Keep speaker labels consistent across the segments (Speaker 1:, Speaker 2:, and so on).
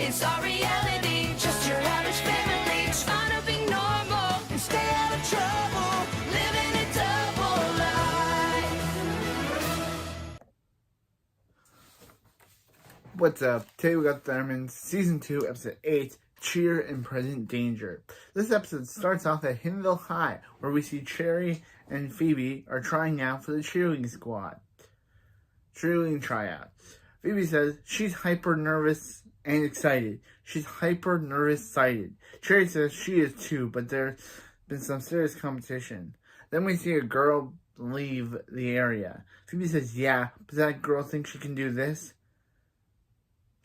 Speaker 1: It's our reality, just your average family, trying to be normal and stay out of trouble, living a double life.
Speaker 2: What's up? Today we got Thurman's Season 2, Episode 8, Cheer in Present Danger. This episode starts off at Hinville High, where we see Cherry and Phoebe are trying out for the cheerleading squad. Cheerleading tryout. Phoebe says she's hyper nervous and excited. She's hyper nervous sighted. Cherry says she is too, but there's been some serious competition. Then we see a girl leave the area. Phoebe says, yeah, but that girl thinks she can do this?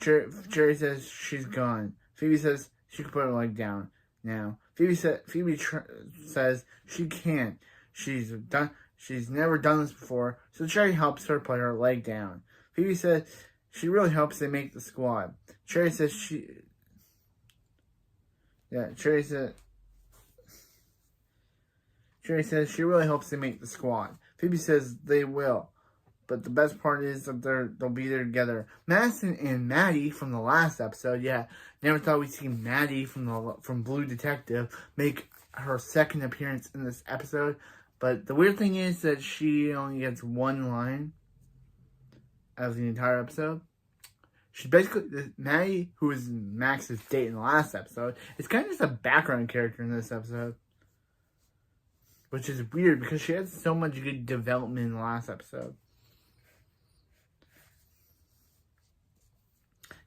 Speaker 2: Cherry says she's gone. Phoebe says she can put her leg down now. Phoebe says she can't. She's never done this before, so Cherry helps her put her leg down. Phoebe says she really hopes they make the squad. Cherry says she really hopes they make the squad. Phoebe says they will. But the best part is that they'll be there together. Madison and Maddie from the last episode, never thought we'd see Maddie from Blue Detective make her second appearance in this episode. But the weird thing is that she only gets one line of the entire episode. She's basically, Maddie, who was Max's date in the last episode, is kind of just a background character in this episode. Which is weird because she had so much good development in the last episode.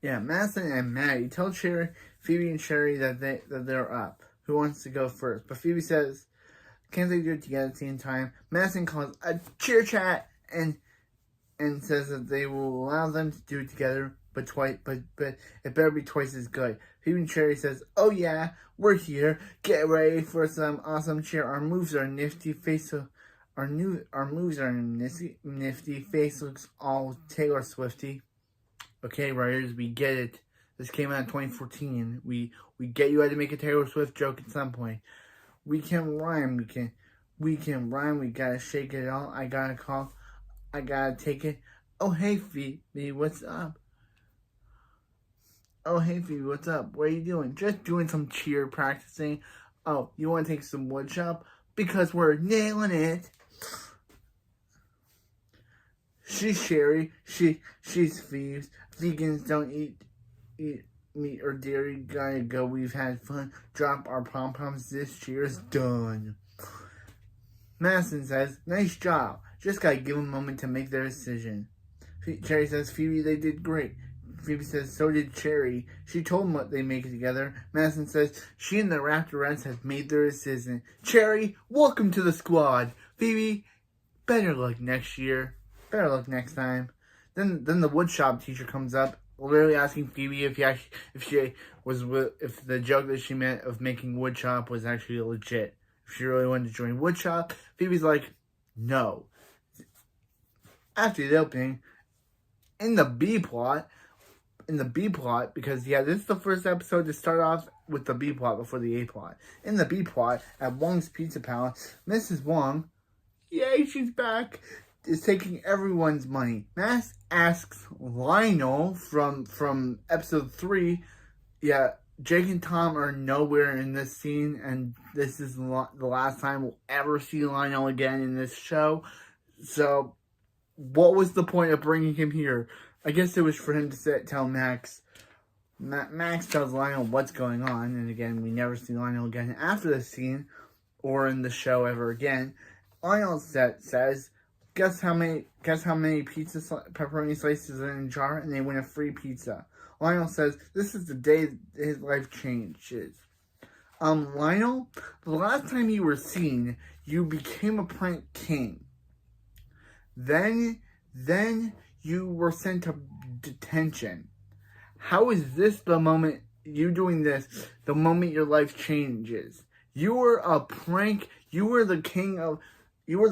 Speaker 2: Madison and Maddie tell Phoebe and Cherry that they're up. Who wants to go first? But Phoebe says, can't they do it together at the same time? Madison calls a cheer chat and says that they will allow them to do it together, but it better be twice as good. Phoebe and Cherry says, oh yeah, we're here. Get ready for some awesome cheer. Our moves are nifty. Our moves are nifty. Face looks all Taylor Swifty. Okay, writers, we get it. This came out in 2014. We get you had to make a Taylor Swift joke at some point. We can rhyme. We can rhyme. We gotta shake it all. I gotta call. I gotta take it. Oh, hey, Phoebe, what's up? Oh, hey, Phoebe, what's up? What are you doing? Just doing some cheer practicing. Oh, you want to take some wood shop? Because we're nailing it. She's Cherry. She's Phoebe. Vegans don't eat meat or dairy. Gotta go. We've had fun. Drop our pom-poms. This cheer's done. Madison says, nice job. Just gotta give them a moment to make their decision. Cherry says, Phoebe, they did great. Phoebe says, so did Cherry. She told them what they make together. Madison says, she and the Raptorettes have made their decision. Cherry, welcome to the squad. Phoebe, better luck next year. Better luck next time. Then the woodshop teacher comes up, literally asking Phoebe if the joke that she meant of making woodshop was actually legit. If she really wanted to join woodshop. Phoebe's like, no. After the opening, in the B plot, because this is the first episode to start off with the B plot before the A plot. In the B plot, at Wong's Pizza Palace, Mrs. Wong, yay, she's back, is taking everyone's money. Max asks Lionel from episode 3, Jake and Tom are nowhere in this scene, and this is the last time we'll ever see Lionel again in this show. So, what was the point of bringing him here? I guess it was for him to tell Max. Max tells Lionel what's going on, and again, we never see Lionel again after this scene, or in the show ever again. Lionel says, guess how many pepperoni slices are in a jar, and they win a free pizza. Lionel says, this is the day his life changes. Lionel, the last time you were seen, you became a prank king. Then you were sent to detention. How is this the moment, you doing this, the moment your life changes? You were a prank, you were the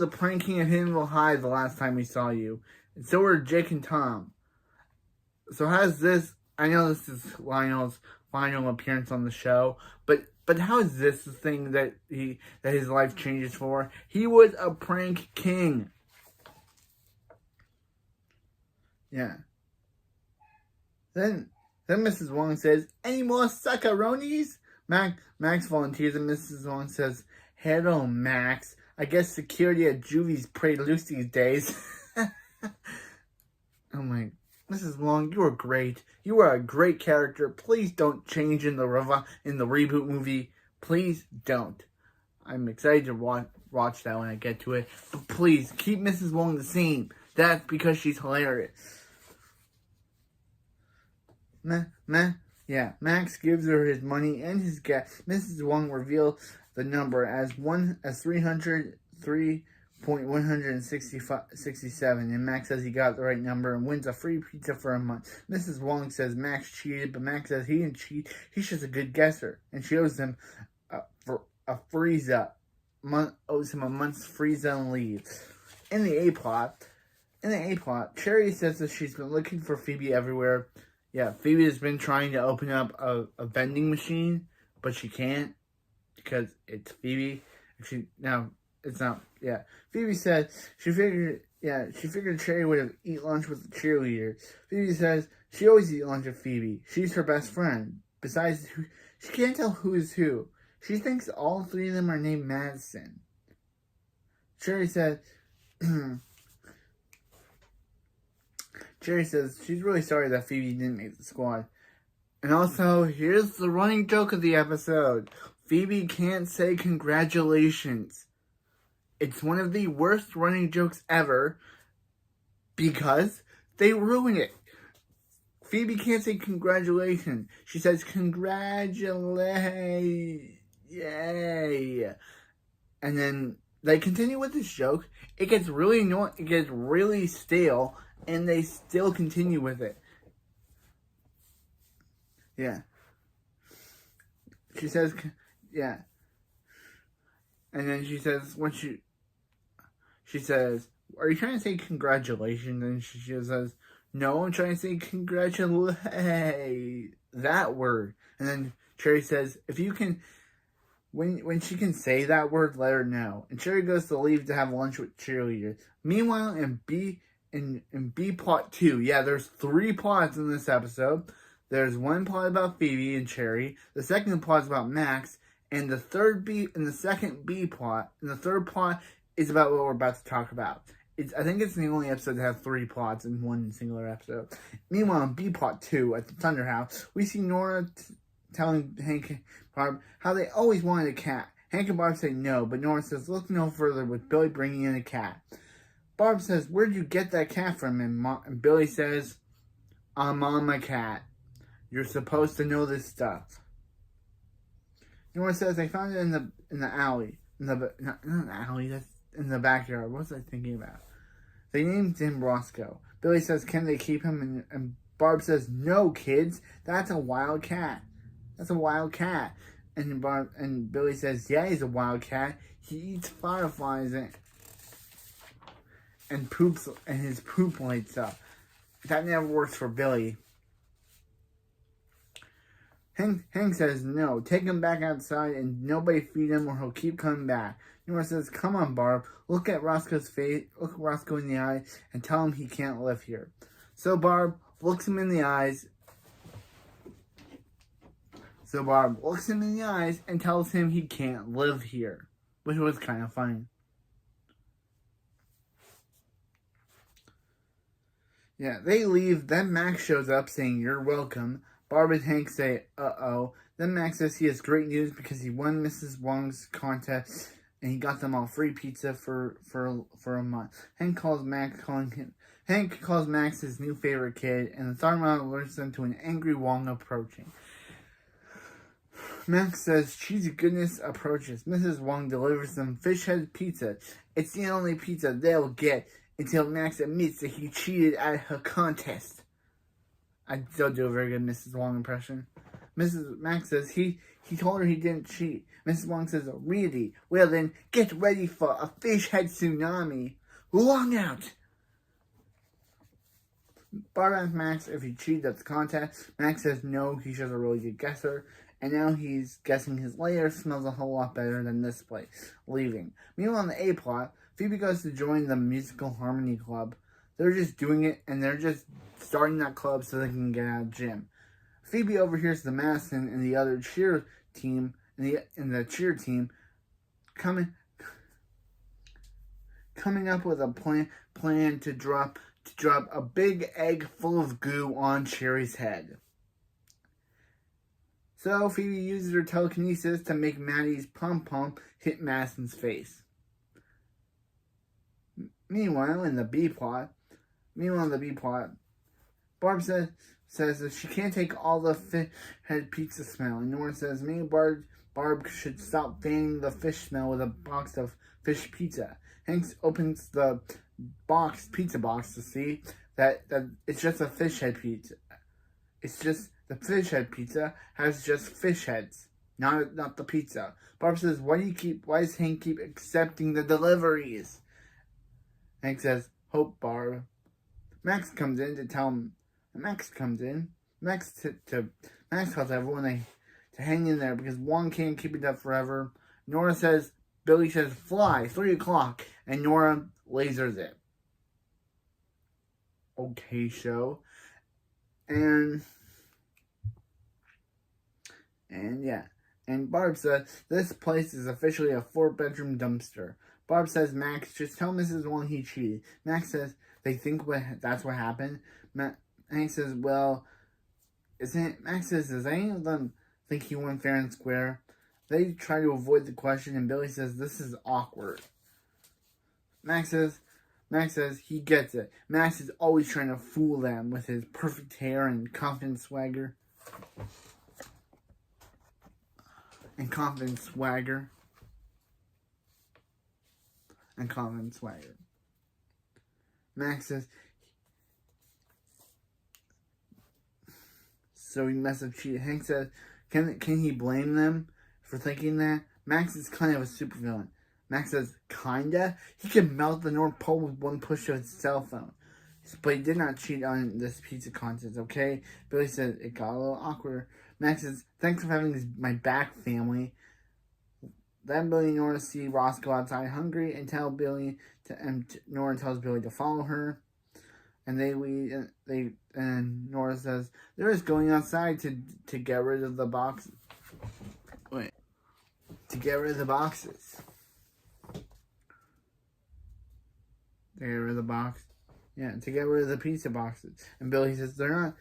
Speaker 2: prank king of Hinville High the last time we saw you. And so were Jake and Tom. So how's this, I know this is Lionel's final appearance on the show, but how is this the thing that his life changes for? He was a prank king. Yeah. Then Then Mrs. Wong says, "Any more suckaronis?" Max volunteers, and Mrs. Wong says, "Hello, Max. I guess security at Juvie's pretty loose these days." Oh my, Mrs. Wong, you were great. You are a great character. Please don't change in the reboot movie. Please don't. I'm excited to watch that when I get to it. But please, keep Mrs. Wong the same. That's because she's hilarious. Max gives her his money and his gas. Mrs. Wong reveals the number as 303.167, and Max says he got the right number and wins a free pizza for a month. Mrs. Wong says Max cheated, but Max says he didn't cheat. He's just a good guesser, and she owes him a month's free zone leave. In the A plot, Cherry says that she's been looking for Phoebe everywhere. Yeah, Phoebe has been trying to open up a vending machine, but she can't because it's Phoebe. It's not. Yeah, Phoebe said she figured Cherry would have eat lunch with the cheerleader. Phoebe says she always eat lunch with Phoebe. She's her best friend. Besides, she can't tell who is who. She thinks all three of them are named Madison. Cherry said. Cherry says she's really sorry that Phoebe didn't make the squad. And also, here's the running joke of the episode. Phoebe can't say congratulations. It's one of the worst running jokes ever because they ruin it. Phoebe can't say congratulations. She says congratulate. Yay. And then they continue with this joke. It gets really annoying. It gets really stale. And they still continue with it. Yeah. She says, yeah. And then she says, she says, "Are you trying to say congratulations?" And she says, "No, I'm trying to say congratulate." That word. And then Cherry says, "If you can, when she can say that word, let her know." And Cherry goes to leave to have lunch with cheerleaders. Meanwhile, in B plot 2, yeah, there's 3 plots in this episode. There's one plot about Phoebe and Cherry. The second plot is about Max, and the third plot is about what we're about to talk about. I think it's the only episode to have 3 plots in one singular episode. Meanwhile, in B plot 2 at the Thunder House, we see Nora telling Hank and Barb how they always wanted a cat. Hank and Barb say no, but Nora says look no further with Billy bringing in a cat. Barb says, "Where'd you get that cat from?" And Billy says, "I'm on my cat. You're supposed to know this stuff." Nora says, "They found it in the alley. Not the alley, that's in the backyard." What was I thinking about? They named him Roscoe. Billy says, "Can they keep him?" And Barb says, "No, kids. That's a wild cat. That's a wild cat." And Billy says, "Yeah, he's a wild cat. He eats fireflies and poops, and his poop lights up." That never works for Billy. Hank says, "No, take him back outside and nobody feed him or he'll keep coming back." Nora says, "Come on, Barb. Look at Roscoe's face. Look Roscoe in the eye and tell him he can't live here." So Barb looks him in the eyes. And tells him he can't live here, which was kind of funny. Yeah, they leave. Then Max shows up saying, "You're welcome." Barb and Hank say, "Uh-oh." Then Max says he has great news because he won Mrs. Wong's contest and he got them all free pizza for a month. Hank calls Max his new favorite kid, and the Thunder alerts them to an angry Wong approaching. Max says cheesy goodness approaches. Mrs. Wong delivers them fish head pizza. It's the only pizza they'll get until Max admits that he cheated at her contest. I don't do a very good Mrs. Wong impression. Max says he told her he didn't cheat. Mrs. Wong says, "Really? Well then, get ready for a fish head tsunami. Long out!" Barb asks Max if he cheated at the contest. Max says no, he's just a really good guesser. And now he's guessing his lair smells a whole lot better than this place. Leaving. Meanwhile, in the A plot, Phoebe goes to join the musical harmony club. They're just doing it, and they're just starting that club so they can get out of gym. Phoebe overhears the Madison and the other cheer team in the cheer team coming up with a plan to drop a big egg full of goo on Cherry's head. So Phoebe uses her telekinesis to make Maddie's pom-pom hit Madison's face. Meanwhile, in the B plot, Barb says that she can't take all the fish head pizza smell, and Nora says maybe Barb should stop fanning the fish smell with a box of fish pizza. Hanks opens the pizza box to see that it's just a fish head pizza. It's just the fish head pizza has just fish heads, not the pizza. Barb says, why does Hank keep accepting the deliveries? Hank says, hope, Barb. Max comes in to tell him. Max tells everyone to hang in there because Wong can't keep it up forever. Billy says, fly, 3 o'clock, and Nora lasers it. Okay, show. And Barb says, this place is officially a 4-bedroom dumpster. Barb says, Max, just tell Mrs. Wong he cheated. Max says, they think that's what happened. Hank says, well, Max says, does any of them think he won fair and square? They try to avoid the question, and Billy says, this is awkward. Max says he gets it. Max is always trying to fool them with his perfect hair and confident swagger. Max says, so he must have cheated. Hank says, can he blame them for thinking that? Max is kind of a supervillain. Max says, kinda? He can melt the North Pole with one push of his cell phone. But he did not cheat on this pizza contest, okay? Billy says, it got a little awkward. Max says, thanks for having my back, family. Then Billy and Nora see Ross go outside hungry and Nora tells Billy to follow her. And and Nora says, they're just going outside to get rid of the box. Wait. To get rid of the boxes. To get rid of the box. Yeah, to get rid of the pizza boxes. And Billy says they're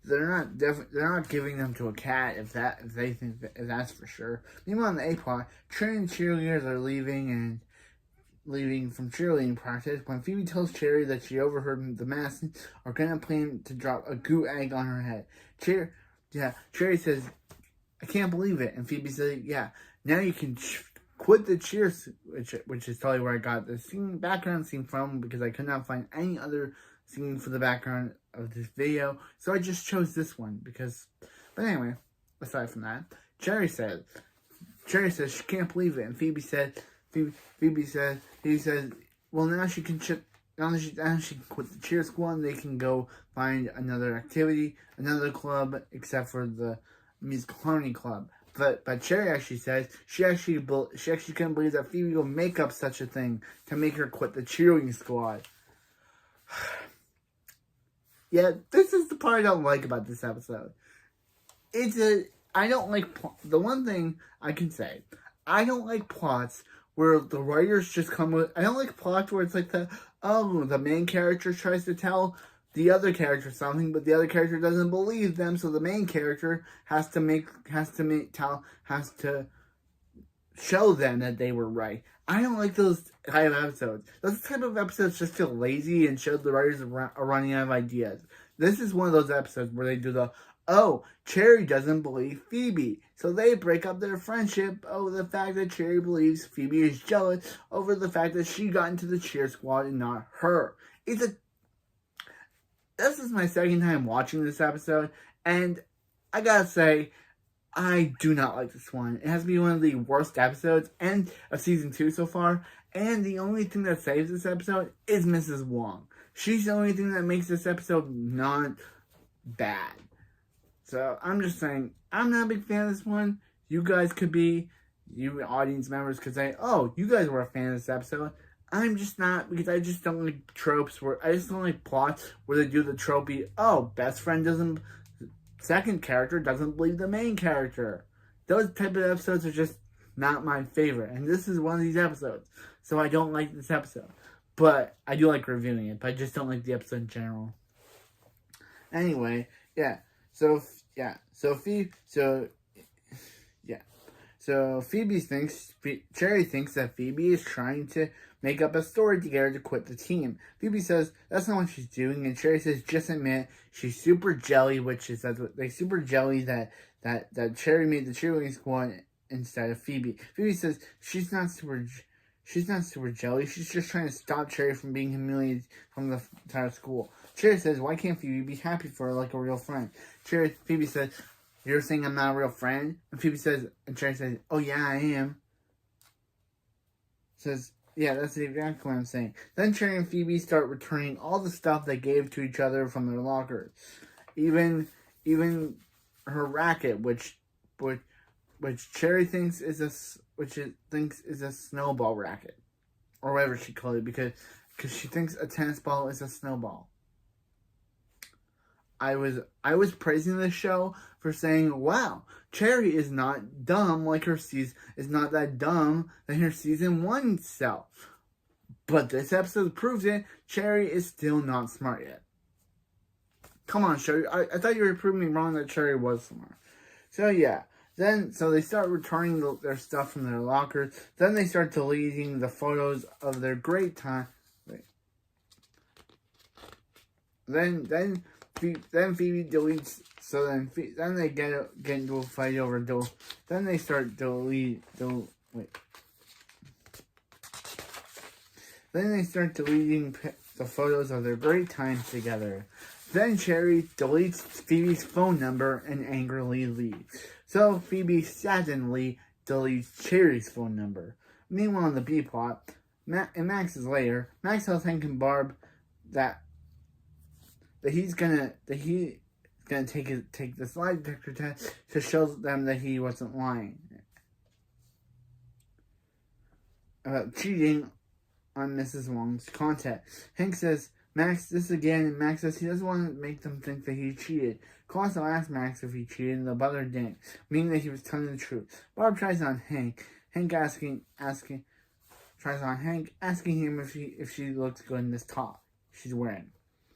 Speaker 2: not giving them to a cat if that's for sure. Meanwhile, on the A plot, trained cheerleaders are leaving from cheerleading practice when Phoebe tells Cherry that she overheard the Madison are gonna plan to drop a goo egg on her head. Cherry says, I can't believe it, and Phoebe says, yeah, now you can quit the cheers, which is totally where I got the background scene from, because I could not find any other scene for the background of this video, so I just chose this one but anyway, aside from that, Cherry says she can't believe it, and Phoebe says, well, now she can quit the cheer squad and they can go find another activity, another club, except for the musical harmony club. But Cherry actually says she actually couldn't believe that Phoebe would make up such a thing to make her quit the cheerleading squad. Yeah, this is the part I don't like about this episode. I don't like, the one thing I can say, I don't like plots where the writers just come with, I don't like plots where it's like the main character tries to tell the other character something, but the other character doesn't believe them, so the main character has to show them that they were right. I don't like those type of episodes. Those type of episodes just feel lazy and show the writers are running out of ideas. This is one of those episodes where they do Cherry doesn't believe Phoebe, so they break up their friendship over the fact that Cherry believes Phoebe is jealous over the fact that she got into the cheer squad and not her. This is my second time watching this episode, and I gotta say, I do not like this one. It has to be one of the worst episodes of season 2 so far, and the only thing that saves this episode is Mrs. Wong. She's the only thing that makes this episode not bad. So, I'm just saying, I'm not a big fan of this one. You guys could be, you audience members could say, oh, you guys were a fan of this episode. I'm just not, because I just don't like tropes I just don't like plots where they do the tropey, best friend doesn't second character doesn't believe the main character. Those type of episodes are just not my favorite. And this is one of these episodes. So I don't like this episode. But I do like reviewing it. But I just don't like the episode in general. Anyway, yeah. So Phoebe thinks, Cherry thinks that Phoebe is trying to make up a story to get her to quit the team. Phoebe says that's not what she's doing, and Cherry says just admit she's super jelly, which is that they super jelly that Cherry made the cheerleading squad instead of Phoebe. Phoebe says she's not super jelly. She's just trying to stop Cherry from being humiliated from the entire school. Cherry says, why can't Phoebe be happy for her like a real friend? Phoebe says, you're saying I'm not a real friend? And Cherry says, oh yeah, I am. Says, yeah, that's exactly what I'm saying. Then Cherry and Phoebe start returning all the stuff they gave to each other from their lockers. Even her racket, which Cherry thinks is a snowball racket. Or whatever she called it, because she thinks a tennis ball is a snowball. I was praising this show for saying, wow, Cherry is not dumb like her season is not that dumb than her season 1 self. But this episode proves it. Cherry is still not smart yet. Come on, Cherry. I thought you were proving me wrong that Cherry was smart. So yeah. So they start returning their stuff from their lockers. Then they start deleting the photos of their great time. Wait. Then Phoebe deletes. So then they get into a fight over Then they start deleting the photos of their great times together. Then Cherry deletes Phoebe's phone number and angrily leaves. So Phoebe saddeningly deletes Cherry's phone number. Meanwhile, in the B plot, in Max's lair, Max tells Hank and Barb that he's gonna take this lie detector test to show them that he wasn't lying about cheating on Mrs. Wong's content. Hank says, Max, this again, and Max says he doesn't want to make them think that he cheated. Colosso asked Max if he cheated, and the butler didn't, meaning that he was telling the truth. Barb tries on Hank. Asking him if she looks good in this top she's wearing.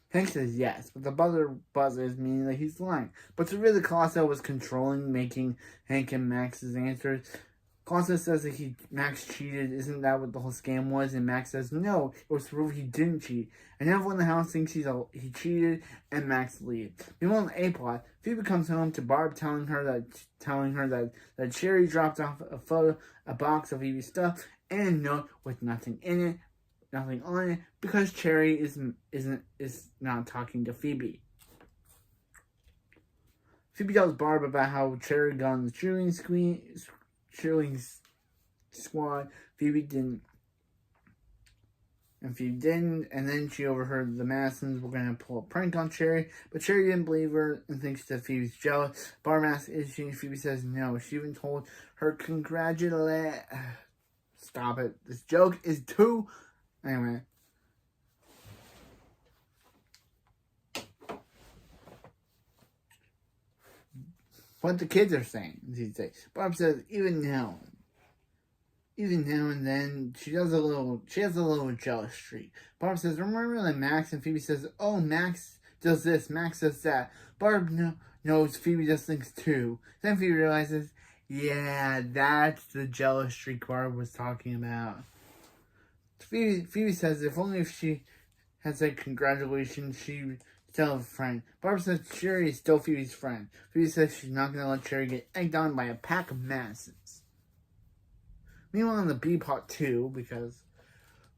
Speaker 2: Hank says yes, but the butler buzzes, meaning that he's lying. But to really, Colosso was controlling, making Hank and Max's answers. Colosso says that Max cheated. Isn't that what the whole scam was? And Max says no, it was to prove he didn't cheat. And everyone in the house thinks he cheated, and Max leaves. Meanwhile, in the A plot, Phoebe comes home to Barb, telling her that Cherry dropped off a box of Phoebe's stuff, and a note with nothing on it, because Cherry is not talking to Phoebe. Phoebe tells Barb about how Cherry got on the cheerleading squad. Phoebe didn't, and then she overheard the Madisons were going to pull a prank on Cherry, but Cherry didn't believe her and thinks that Phoebe's jealous. Barb asks, is she? And Phoebe says no. She even told her Stop it. This joke is too... Anyway. What the kids are saying these days. Barb says, even now and then, she has a little jealous streak. Barb says, remember that Max? And Phoebe says, oh, Max does this, Max does that. Barb knows Phoebe does things too. Then Phoebe realizes, yeah, that's the jealous streak Barb was talking about. Phoebe says if she had said congratulations, she would tell a friend. Barb says Cherry is still Phoebe's friend. Phoebe says she's not going to let Cherry get egged on by a pack of Madisons. Meanwhile, in the B plot too, because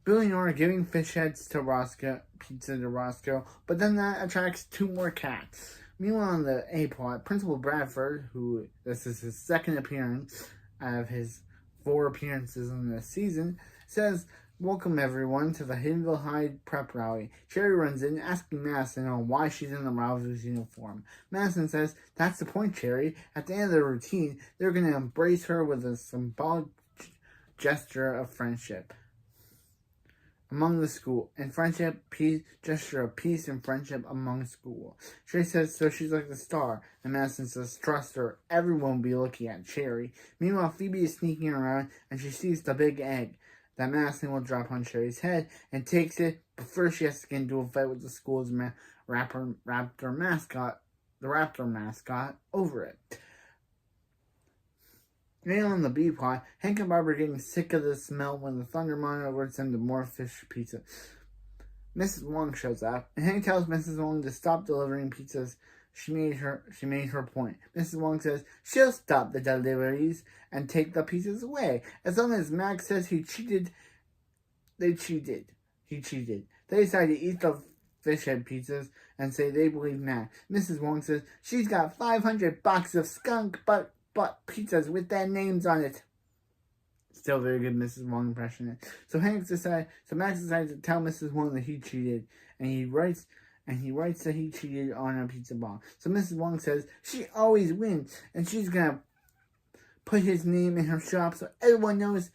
Speaker 2: Billy and Nora are giving fish heads to pizza to Roscoe, but then that attracts 2 more cats. Meanwhile, in the A plot, Principal Bradford, who this is his 2nd appearance out of his 4 appearances in this season, says, welcome everyone to the Hiddenville High prep rally. Cherry runs in, asking Madison on why she's in the Rivalry's uniform. Madison says, that's the point, Cherry. At the end of the routine, they're going to embrace her with a symbolic gesture of friendship. among the school, and friendship, peace, gesture of peace and friendship among school. Cherry says, so she's like the star, and Madison says, trust her, everyone will be looking at Cherry. Meanwhile, Phoebe is sneaking around, and she sees the big egg that Madison will drop on Cherry's head, and takes it, but first she has to get into a fight with the school's raptor mascot over it. Now on the B plot, Hank and Bob are getting sick of the smell when the Thunder Monitor alerts them to more fish pizza. Mrs. Wong shows up, and Hank tells Mrs. Wong to stop delivering pizzas. She made her point. Mrs. Wong says she'll stop the deliveries and take the pizzas away. As long as Max says he cheated, they cheated. He cheated. They decide to eat the fish head pizzas and say they believe Max. Mrs. Wong says she's got 500 boxes of skunk butt pizzas with their names on it. Still very good Mrs. Wong impression. So Max decides to tell Mrs. Wong that he cheated, and he writes that he cheated on a pizza ball. So Mrs. Wong says she always wins, and she's gonna put his name in her shop so everyone knows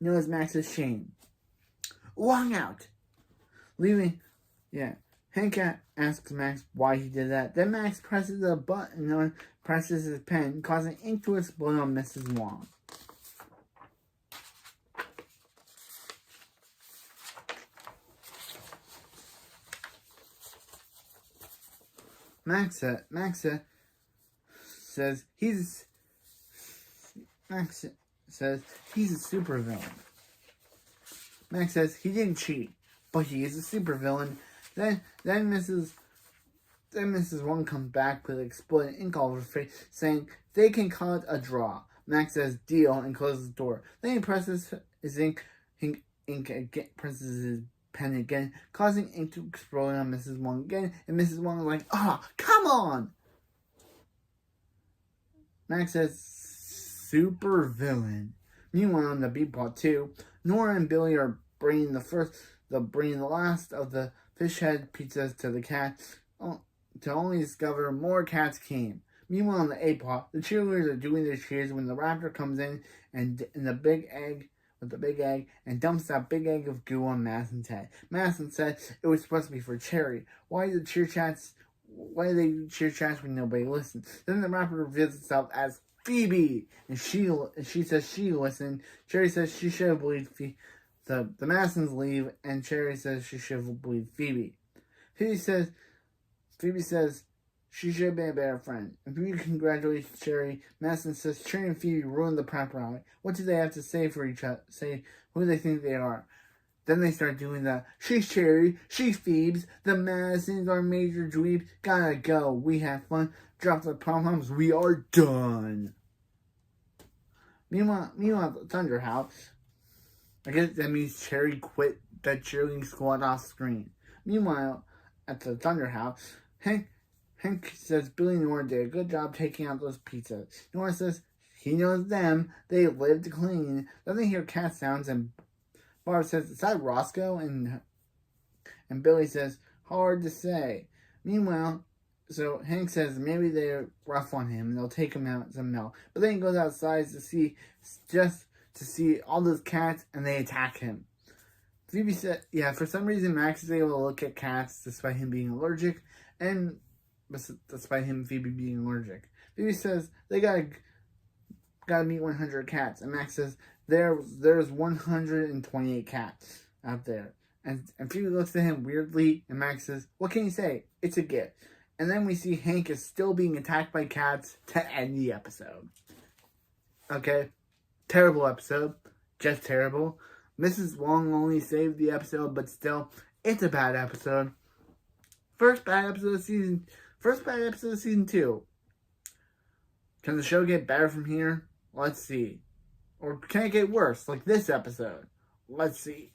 Speaker 2: knows Max's shame. Wong out. Leaving, Hank asks Max why he did that. Then Max presses a button and presses his pen, causing ink to explode on Mrs. Wong. Max says he's a supervillain. Max says he didn't cheat, but he is a supervillain. Then Mrs. Wong comes back with exploding ink all over her face, saying they can call it a draw. Max says deal and closes the door. Then he presses his presses his pen again, causing ink to explode on Mrs. Wong again. And Mrs. Wong is like, come on! Max says super villain. Meanwhile, on the B plot 2, Nora and Billy are bringing the last of the fish head pizzas to the cat, to only discover more cats came. Meanwhile, in the A plot, the cheerleaders are doing their cheers when the raptor comes in and the big egg and dumps that big egg of goo on Madison's head. Madison said it was supposed to be for Cherry. Why do they cheer chats when nobody listens? Then the raptor reveals itself as Phoebe, and she says she listened. Cherry says she should have believed the Madisons leave, and Cherry says she should have believed Phoebe. Phoebe says she should have been a better friend. And Phoebe congratulates Cherry. Madison says Cherry and Phoebe ruined the pep rally. What do they have to say for each other? Say who they think they are. Then they start doing the she's Cherry, she's Phoebes, the Madisons are major dweebs, gotta go, we have fun, drop the pom-poms, we are done. Meanwhile, at the Thunder House, I guess that means Cherry quit the cheerleading squad off screen. Meanwhile, at the Thunder House, Hank says Billy and Nora did a good job taking out those pizzas. Nora says he knows them, they lived clean. Then they hear cat sounds, and Barb says, is that Roscoe? And Billy says, hard to say. Meanwhile, so Hank says maybe they're rough on him and they'll take him out some milk. But then he goes outside to see all those cats, and they attack him. Phoebe said, for some reason Max is able to look at cats despite him being allergic, and despite Phoebe being allergic. Phoebe says they gotta meet 100 cats, and Max says there's 128 cats out there. And Phoebe looks at him weirdly, and Max says, what can you say? It's a gift. And then we see Hank is still being attacked by cats to end the episode. Okay? Terrible episode. Just terrible. Mrs. Wong only saved the episode, but still, it's a bad episode. First bad episode of season 2. Can the show get better from here? Let's see. Or can it get worse, like this episode? Let's see.